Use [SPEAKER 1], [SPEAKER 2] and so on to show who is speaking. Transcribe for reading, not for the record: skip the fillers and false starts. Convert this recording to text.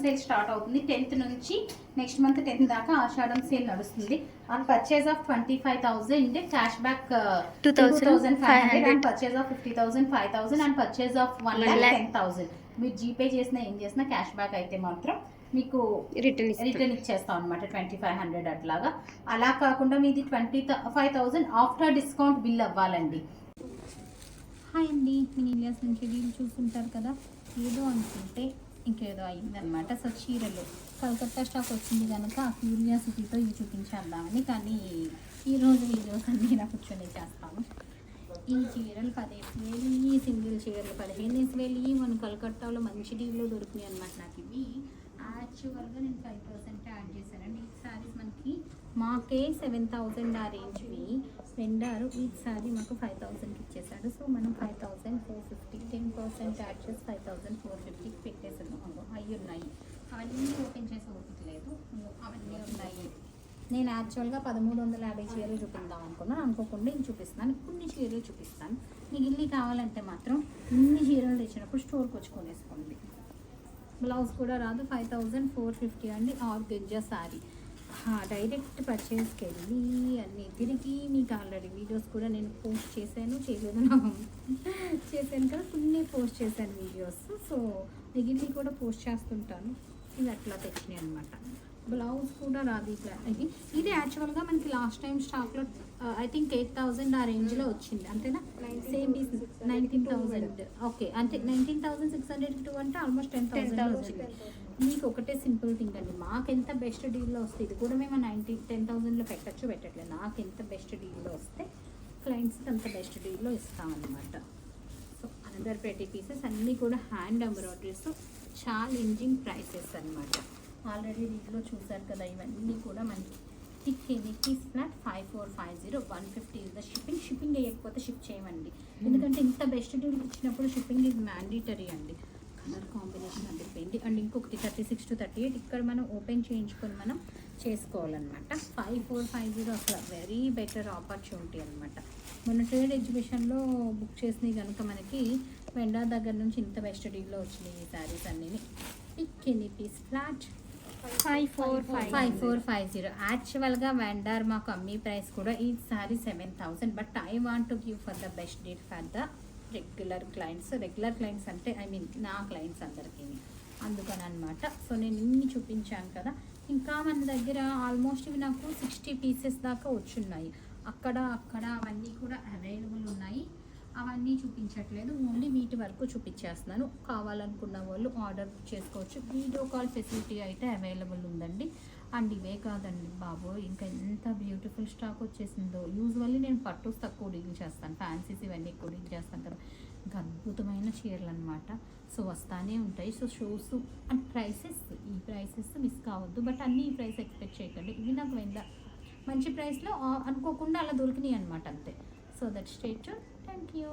[SPEAKER 1] Sale start అవుతుంది 10th నుంచి next month 10th దాకా ఆషాఢం సేల్ నడుస్తుంది. On purchase of 25,000 cash back 2,500 and purchase of 50,000 5,000 and purchase of 1,10,000 మీరు GPay చేసినా ఏం చేసినా క్యాష్ బ్యాక్ అయితే మాత్రం మీకు రిటర్న్ ఇచ్చేస్తాం అనమాట 2,500 అట్లాగా. అలా కాకుండా మీది 25,000 ఆఫ్టర్ డిస్కౌంట్ బిల్ అవ్వాలండి. హాయ్ అండి, నేను ఇండియాస్ నుంచి డీల్ చూస్తుంటారు కదా, ఏదో అనుకుంటే ఇంకేదో అయిందనమాట. సో చీరలు కలకత్తా స్టాక్ వచ్చింది కనుక ఆ క్యూరియాసిటీతో ఇవి చూపించేద్దామని, కానీ ఈరోజు వీడియోస్ అన్నీ ఇలా కూర్చొని చేస్తాము. ఈ చీరలు 15,000, ఈ సింగిల్ చీరలు 15,000 మన కలకత్తాలో మంచి డీల్లో దొరికినాయి అనమాట. నాకు ఇవి యాక్చువల్గా నేను 5% యాడ్ చేశానండి. ఈ సారీస్ మనకి మాకే 7,000 ఆ రేంజ్వి వెండారు, ఈ సారీ మాకు 5,000కి ఇచ్చేసాడు. సో మనం 5,450 10% యాడ్ చేసి 5,450కి పెట్టేసాను. అవి ఉన్నాయి, అవన్నీ ఓపెన్ చేసి ఓపిక లేదు, అవన్నీ ఉన్నాయి. నేను యాక్చువల్గా 1,350 చీరలు చూపిద్దాం అనుకున్నాను, అనుకోకుండా ఇంక చూపిస్తాను. కొన్ని చీరలు చూపిస్తాను. మీకు ఇల్లు కావాలంటే మాత్రం ఇన్ని చీరలు తెచ్చినప్పుడు స్టోర్కి వచ్చి కొనేసుకోండి. బ్లౌజ్ కూడా రాదు. 5,450 అండి ఆర్గంజా శారీ. డైరెక్ట్ పర్చేస్కి వెళ్ళి అన్నీ తిరిగి మీకు ఆల్రెడీ వీడియోస్ కూడా నేను పోస్ట్ చేశాను, చేయలేదు నాకు చేశాను కదా, కొన్ని పోస్ట్ చేశాను వీడియోస్. సో మిగిలినవి కూడా పోస్ట్ చేస్తుంటాను. ఇవి అట్లా తెచ్చినాయి అనమాట. బ్లౌజ్ కూడా రాదు ఇట్లా. ఇది యాక్చువల్గా మనకి లాస్ట్ టైం స్టాక్లో ఐ థింక్ 8,000 ఆ రేంజ్లో వచ్చింది అంతేనా? Same piece 19,000. ఓకే, అంటే 19,602 అంటే ఆల్మోస్ట్ 10,000 వచ్చింది. మీకు ఒకటే సింపుల్ థింగ్ అండి, మాకు ఎంత బెస్ట్ డీల్లో వస్తే ఇది కూడా మేము 10,000లో పెట్టట్లేదు. నాకు ఎంత బెస్ట్ డీల్లో వస్తే క్లయింట్స్కి అంత బెస్ట్ డీల్లో ఇస్తామన్నమాట. సో అనదర్ ప్రెటీ పీసెస్ అన్నీ కూడా హ్యాండ్ ఎంబ్రాయిడరీస్, ఛాలెంజింగ్ ప్రైసెస్ అనమాట. ఆల్రెడీ వీటిలో చూసారు కదా, ఇవన్నీ కూడా మనకి thick heavy piece flat 5,450 150 is the shipping. Shipping వేయకపోతే షిప్ చేయమండి, ఎందుకంటే ఇంత బెస్ట్ డీల్ ఇచ్చినప్పుడు షిప్పింగ్ ఈజ్ మ్యాండేటరీ అండి. కలర్ కాంబినేషన్ అండిపోయింది. అండ్ ఇంకొకటి 36 to 38 ఇక్కడ మనం ఓపెన్ చేయించుకొని మనం చేసుకోవాలన్నమాట. 5,450 అసలు వెరీ బెటర్ ఆపర్చునిటీ అనమాట. మన ట్రేడ్ ఎగ్జిబిషన్లో బుక్ చేసినవి కనుక మనకి వెండా దగ్గర నుంచి ఇంత బెస్ట్ డీల్లో వచ్చినాయి ఈ శారీస్ అన్నీ. Pick any piece flat 5,450. యాక్చువల్గా వెండర్ మాకు అమ్మీ ప్రైస్ కూడా ఈ saree 7,000, but I want to give for the best deal for the regular clients అంటే ఐ మీన్ నా క్లయింట్స్ అందరికీ, అందుకని అనమాట. సో నేను ఇన్ని చూపించాను కదా, ఇంకా మన దగ్గర ఆల్మోస్ట్ ఇవి నాకు 60 పీసెస్ దాకా వచ్చున్నాయి. అక్కడ అవన్నీ కూడా అవైలబుల్ ఉన్నాయి. అవన్నీ చూపించట్లేదు, ఓన్లీ వీటి వరకు చూపించేస్తున్నాను. కావాలనుకున్న వాళ్ళు ఆర్డర్ చేసుకోవచ్చు. వీడియో కాల్ ఫెసిలిటీ అయితే అవైలబుల్ ఉందండి. అండ్ ఇవే కాదండి బాబు, ఇంకా ఎంత బ్యూటిఫుల్ స్టాక్ వచ్చేసిందో. యూజువల్లీ నేను పట్టుస్ తక్కువ డీల్ చేస్తాను, ఫ్యాన్సీస్ ఇవన్నీ ఎక్కువ డీల్ చేస్తాను కదా. ఇంకా అద్భుతమైన చీరలు అనమాట. సో వస్తానే ఉంటాయి. సో షోస్ అండ్ ఈ ప్రైసెస్ మిస్ కావద్దు, బట్ అన్నీ ఈ ప్రైస్ ఎక్స్పెక్ట్ చేయకండి. ఇవి నాకు మంచి ప్రైస్లో అనుకోకుండా అలా దొరికినాయి అనమాట, అంతే. So that stay tuned. Thank you.